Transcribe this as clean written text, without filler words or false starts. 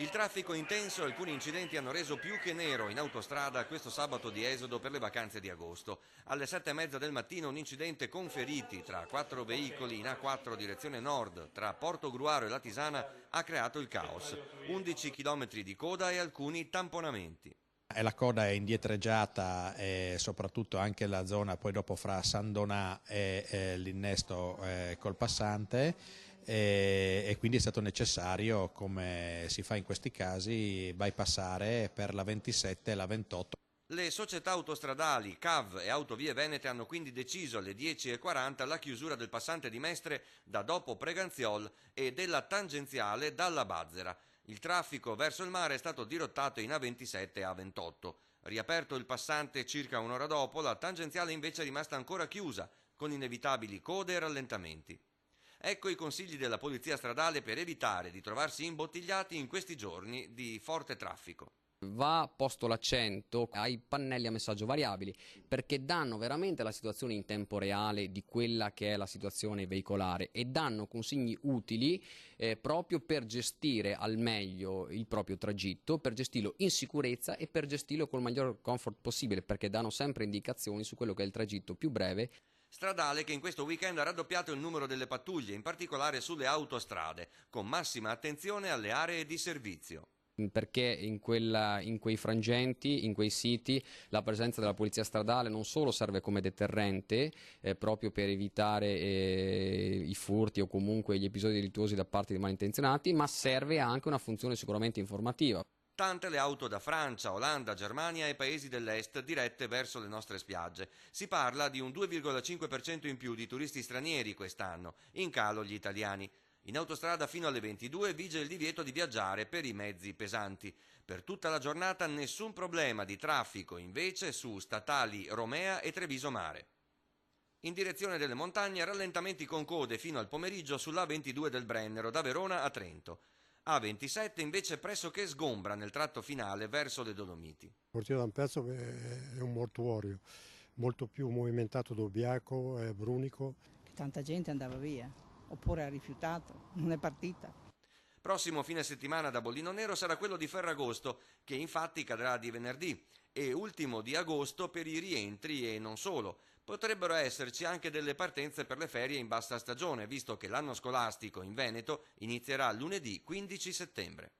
Il traffico intenso e alcuni incidenti hanno reso più che nero in autostrada questo sabato di esodo per le vacanze di agosto. Alle 7:30 del mattino un incidente con feriti tra 4 veicoli in A4 direzione nord tra Portogruaro e Latisana ha creato il caos. 11 chilometri di coda e alcuni tamponamenti. E la coda è indietreggiata e soprattutto anche la zona poi dopo fra San Donà e l'innesto col passante e quindi è stato necessario, come si fa in questi casi, bypassare per la 27 e la 28. Le società autostradali CAV e Autovie Venete hanno quindi deciso alle 10:40 la chiusura del passante di Mestre da dopo Preganziol e della tangenziale dalla Bazzera. Il traffico verso il mare è stato dirottato in A27 e A28. Riaperto il passante circa un'ora dopo, la tangenziale invece è rimasta ancora chiusa, con inevitabili code e rallentamenti. Ecco i consigli della Polizia Stradale per evitare di trovarsi imbottigliati in questi giorni di forte traffico. Va posto l'accento ai pannelli a messaggio variabili perché danno veramente la situazione in tempo reale di quella che è la situazione veicolare e danno consigli utili proprio per gestire al meglio il proprio tragitto, per gestirlo in sicurezza e per gestirlo col maggior comfort possibile, perché danno sempre indicazioni su quello che è il tragitto più breve. Stradale che in questo weekend ha raddoppiato il numero delle pattuglie, in particolare sulle autostrade, con massima attenzione alle aree di servizio. Perché in quei frangenti, in quei siti, la presenza della polizia stradale non solo serve come deterrente proprio per evitare i furti o comunque gli episodi delittuosi da parte di malintenzionati, ma serve anche una funzione sicuramente informativa. Tante le auto da Francia, Olanda, Germania e paesi dell'est dirette verso le nostre spiagge. Si parla di un 2,5% in più di turisti stranieri quest'anno, in calo gli italiani. In autostrada fino alle 22 vige il divieto di viaggiare per i mezzi pesanti. Per tutta la giornata nessun problema di traffico invece su statali Romea e Treviso Mare. In direzione delle montagne rallentamenti con code fino al pomeriggio sulla A22 del Brennero da Verona a Trento. A27 invece pressoché sgombra nel tratto finale verso le Dolomiti. Il cortile d'Ampezzo è un mortuorio, molto più movimentato d'Obbiaco e Brunico. Tanta gente andava via, oppure ha rifiutato, non è partita. Prossimo fine settimana da Bollino Nero sarà quello di Ferragosto, che infatti cadrà di venerdì, e ultimo di agosto per i rientri e non solo. Potrebbero esserci anche delle partenze per le ferie in bassa stagione, visto che l'anno scolastico in Veneto inizierà lunedì 15 settembre.